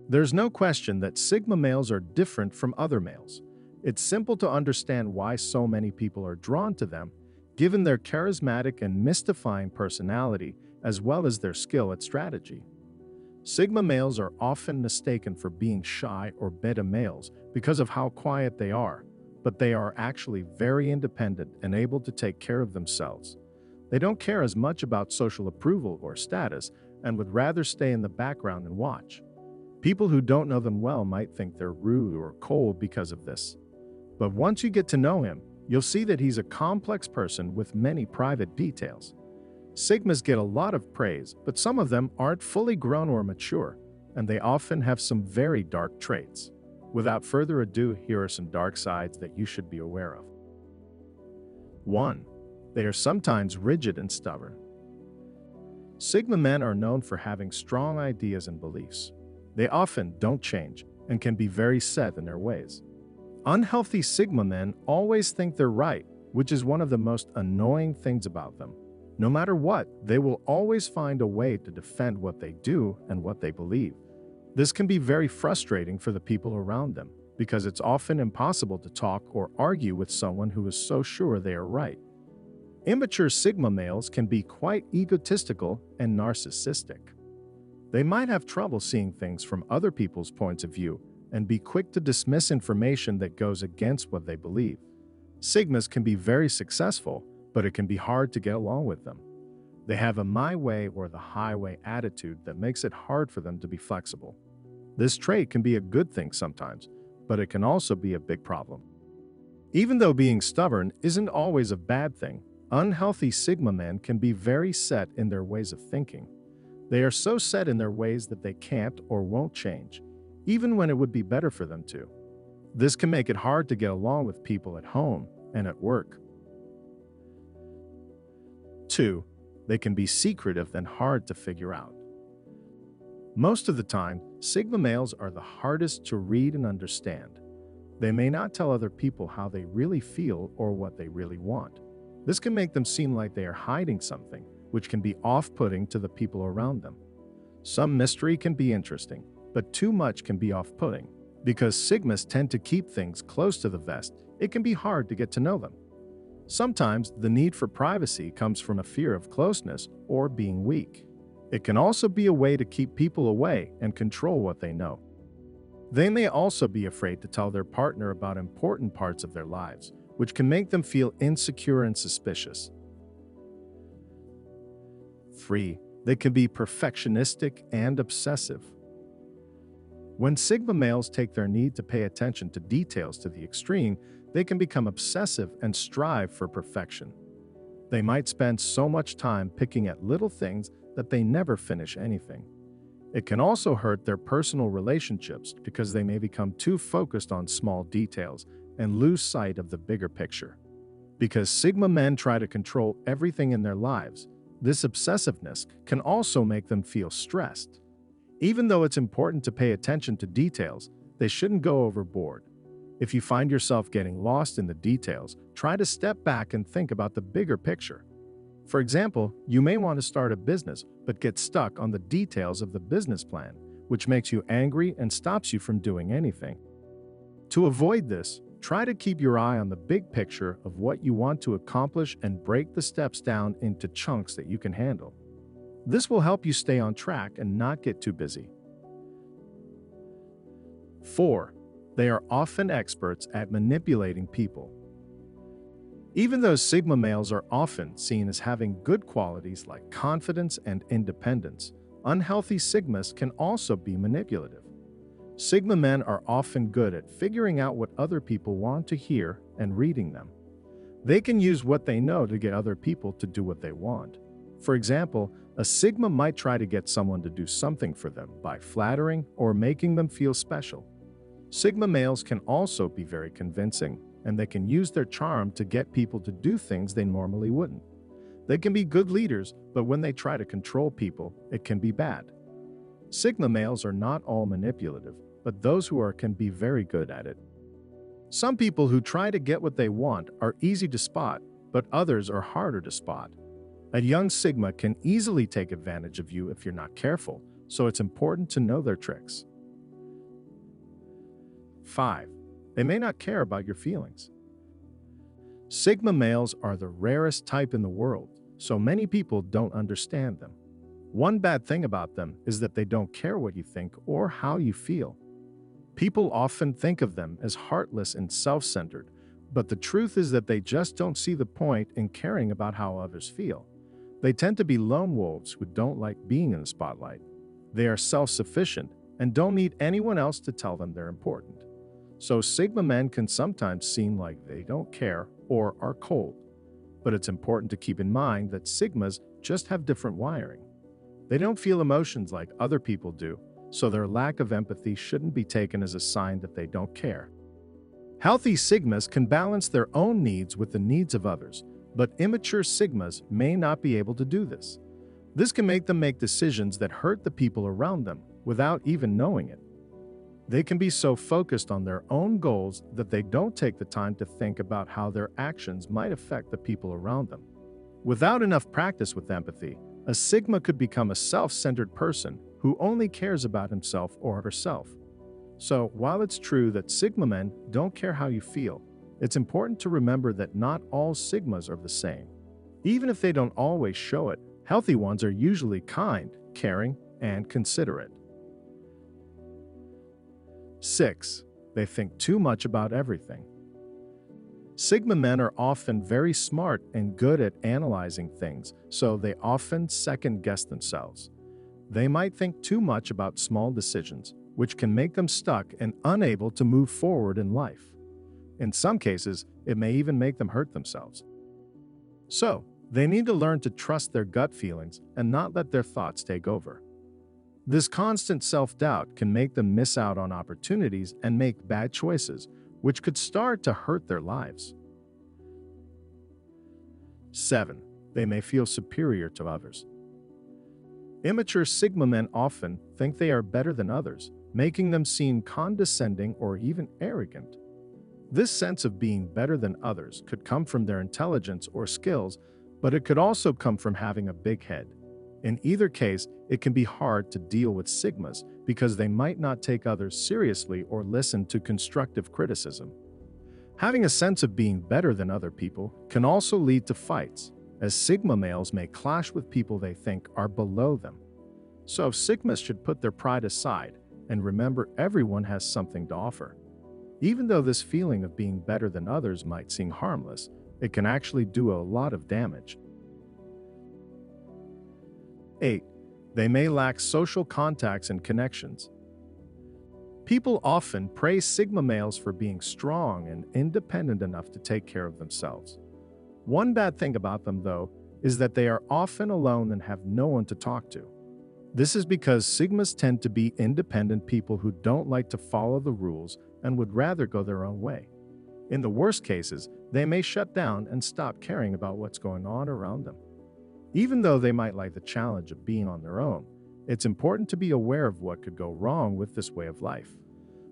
There's no question that Sigma males are different from other males. It's simple to understand why so many people are drawn to them, given their charismatic and mystifying personality, as well as their skill at strategy. Sigma males are often mistaken for being shy or beta males because of how quiet they are, but they are actually very independent and able to take care of themselves. They don't care as much about social approval or status and would rather stay in the background and watch. People who don't know them well might think they're rude or cold because of this. But once you get to know him, you'll see that he's a complex person with many private details. Sigmas get a lot of praise, but some of them aren't fully grown or mature, and they often have some very dark traits. Without further ado, here are some dark sides that you should be aware of. 1. They are sometimes rigid and stubborn. Sigma men are known for having strong ideas and beliefs. They often don't change and can be very set in their ways. Unhealthy Sigma men always think they're right, which is one of the most annoying things about them. No matter what, they will always find a way to defend what they do and what they believe. This can be very frustrating for the people around them, because it's often impossible to talk or argue with someone who is so sure they are right. Immature Sigma males can be quite egotistical and narcissistic. They might have trouble seeing things from other people's points of view and be quick to dismiss information that goes against what they believe. Sigmas can be very successful, but it can be hard to get along with them. They have a my way or the highway attitude that makes it hard for them to be flexible. This trait can be a good thing sometimes, but it can also be a big problem. Even though being stubborn isn't always a bad thing, unhealthy Sigma men can be very set in their ways of thinking. They are so set in their ways that they can't or won't change, even when it would be better for them to. This can make it hard to get along with people at home and at work. 2. They can be secretive and hard to figure out. Most of the time, Sigma males are the hardest to read and understand. They may not tell other people how they really feel or what they really want. This can make them seem like they are hiding something, which can be off-putting to the people around them. Some mystery can be interesting, but too much can be off-putting. Because Sigmas tend to keep things close to the vest, it can be hard to get to know them. Sometimes the need for privacy comes from a fear of closeness or being weak. It can also be a way to keep people away and control what they know. They may also be afraid to tell their partner about important parts of their lives, which can make them feel insecure and suspicious. 3. They can be perfectionistic and obsessive. When Sigma males take their need to pay attention to details to the extreme, they can become obsessive and strive for perfection. They might spend so much time picking at little things that they never finish anything. It can also hurt their personal relationships because they may become too focused on small details and lose sight of the bigger picture. Because Sigma men try to control everything in their lives, this obsessiveness can also make them feel stressed. Even though it's important to pay attention to details, they shouldn't go overboard. If you find yourself getting lost in the details, try to step back and think about the bigger picture. For example, you may want to start a business but get stuck on the details of the business plan, which makes you angry and stops you from doing anything. To avoid this, try to keep your eye on the big picture of what you want to accomplish and break the steps down into chunks that you can handle. This will help you stay on track and not get too busy. 4. They are often experts at manipulating people. Even though Sigma males are often seen as having good qualities like confidence and independence, unhealthy Sigmas can also be manipulative. Sigma men are often good at figuring out what other people want to hear and reading them. They can use what they know to get other people to do what they want. For example, a Sigma might try to get someone to do something for them by flattering or making them feel special. Sigma males can also be very convincing, and they can use their charm to get people to do things they normally wouldn't. They can be good leaders, but when they try to control people, it can be bad. Sigma males are not all manipulative, but those who are can be very good at it. Some people who try to get what they want are easy to spot, but others are harder to spot. A young Sigma can easily take advantage of you if you're not careful, so it's important to know their tricks. 5. They may not care about your feelings. Sigma males are the rarest type in the world, so many people don't understand them. One bad thing about them is that they don't care what you think or how you feel. People often think of them as heartless and self-centered, but the truth is that they just don't see the point in caring about how others feel. They tend to be lone wolves who don't like being in the spotlight. They are self-sufficient and don't need anyone else to tell them they're important. So Sigma men can sometimes seem like they don't care or are cold. But it's important to keep in mind that Sigmas just have different wiring. They don't feel emotions like other people do, so their lack of empathy shouldn't be taken as a sign that they don't care. Healthy Sigmas can balance their own needs with the needs of others, but immature Sigmas may not be able to do this. This can make them make decisions that hurt the people around them without even knowing it. They can be so focused on their own goals that they don't take the time to think about how their actions might affect the people around them. Without enough practice with empathy, a Sigma could become a self-centered person who only cares about himself or herself. So, while it's true that Sigma men don't care how you feel, it's important to remember that not all Sigmas are the same. Even if they don't always show it, healthy ones are usually kind, caring, and considerate. 6. They think too much about everything. Sigma men are often very smart and good at analyzing things, so they often second-guess themselves. They might think too much about small decisions, which can make them stuck and unable to move forward in life. In some cases, it may even make them hurt themselves. So, they need to learn to trust their gut feelings and not let their thoughts take over. This constant self-doubt can make them miss out on opportunities and make bad choices, which could start to hurt their lives. 7. They may feel superior to others. Immature Sigma men often think they are better than others, making them seem condescending or even arrogant. This sense of being better than others could come from their intelligence or skills, but it could also come from having a big head. In either case, it can be hard to deal with Sigmas because they might not take others seriously or listen to constructive criticism. Having a sense of being better than other people can also lead to fights, as Sigma males may clash with people they think are below them. So Sigmas should put their pride aside and remember everyone has something to offer. Even though this feeling of being better than others might seem harmless, it can actually do a lot of damage. 8. They may lack social contacts and connections. People often praise Sigma males for being strong and independent enough to take care of themselves. One bad thing about them, though, is that they are often alone and have no one to talk to. This is because Sigmas tend to be independent people who don't like to follow the rules and would rather go their own way. In the worst cases, they may shut down and stop caring about what's going on around them. Even though they might like the challenge of being on their own, it's important to be aware of what could go wrong with this way of life.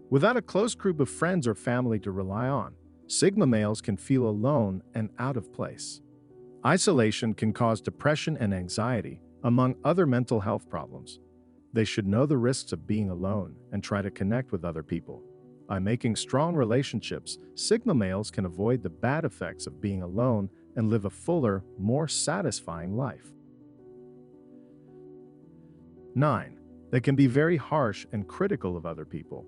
Without a close group of friends or family to rely on, Sigma males can feel alone and out of place. Isolation can cause depression and anxiety, among other mental health problems. They should know the risks of being alone and try to connect with other people. By making strong relationships, Sigma males can avoid the bad effects of being alone and live a fuller, more satisfying life. 9. They can be very harsh and critical of other people.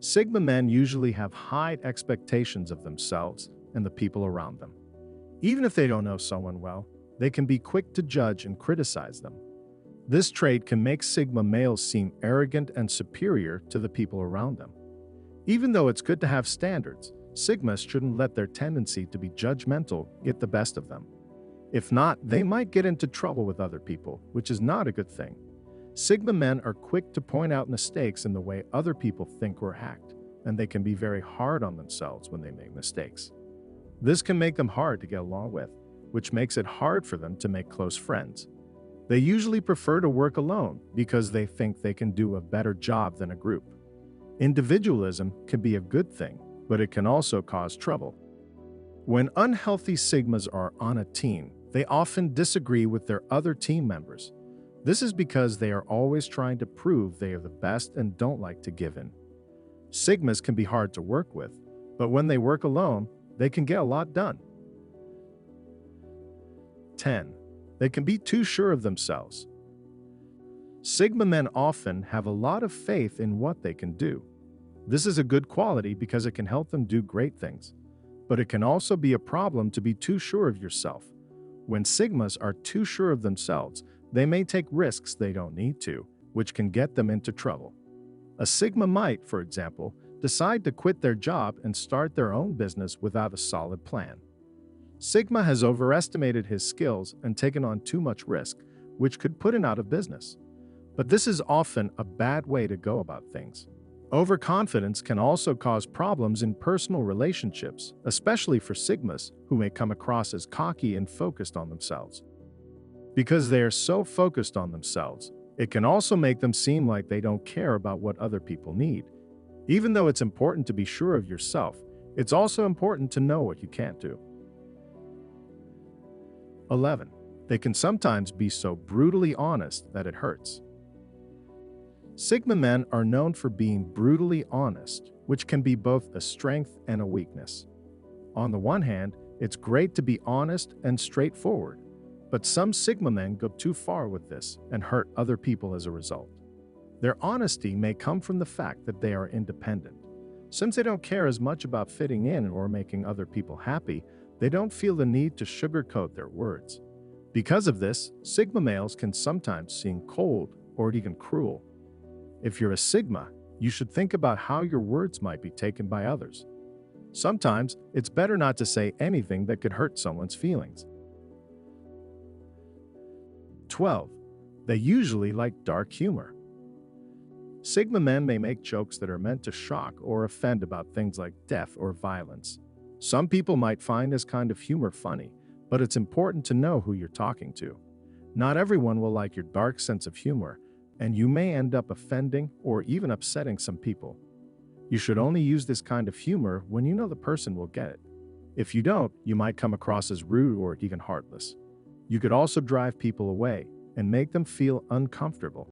Sigma men usually have high expectations of themselves and the people around them. Even if they don't know someone well, they can be quick to judge and criticize them. This trait can make Sigma males seem arrogant and superior to the people around them. Even though it's good to have standards, Sigmas shouldn't let their tendency to be judgmental get the best of them. If not, they might get into trouble with other people, which is not a good thing. Sigma men are quick to point out mistakes in the way other people think or act, and they can be very hard on themselves when they make mistakes. This can make them hard to get along with, which makes it hard for them to make close friends. They usually prefer to work alone because they think they can do a better job than a group. Individualism can be a good thing, but it can also cause trouble. When unhealthy Sigmas are on a team, they often disagree with their other team members. This is because they are always trying to prove they are the best and don't like to give in. Sigmas can be hard to work with, but when they work alone, they can get a lot done. 10. They can be too sure of themselves. Sigma men often have a lot of faith in what they can do. This is a good quality because it can help them do great things. But it can also be a problem to be too sure of yourself. When Sigmas are too sure of themselves, they may take risks they don't need to, which can get them into trouble. A Sigma might, for example, decide to quit their job and start their own business without a solid plan. Sigma has overestimated his skills and taken on too much risk, which could put him out of business. But this is often a bad way to go about things. Overconfidence can also cause problems in personal relationships, especially for Sigmas who may come across as cocky and focused on themselves. Because they are so focused on themselves, it can also make them seem like they don't care about what other people need. Even though it's important to be sure of yourself, it's also important to know what you can't do. 11. They can sometimes be so brutally honest that it hurts. Sigma men are known for being brutally honest, which can be both a strength and a weakness. On the one hand, it's great to be honest and straightforward, but some Sigma men go too far with this and hurt other people as a result. Their honesty may come from the fact that they are independent. Since they don't care as much about fitting in or making other people happy, they don't feel the need to sugarcoat their words. Because of this, Sigma males can sometimes seem cold or even cruel. If you're a Sigma, you should think about how your words might be taken by others. Sometimes, it's better not to say anything that could hurt someone's feelings. 12. They usually like dark humor. Sigma men may make jokes that are meant to shock or offend about things like death or violence. Some people might find this kind of humor funny, but it's important to know who you're talking to. Not everyone will like your dark sense of humor, and you may end up offending or even upsetting some people. You should only use this kind of humor when you know the person will get it. If you don't, you might come across as rude or even heartless. You could also drive people away and make them feel uncomfortable.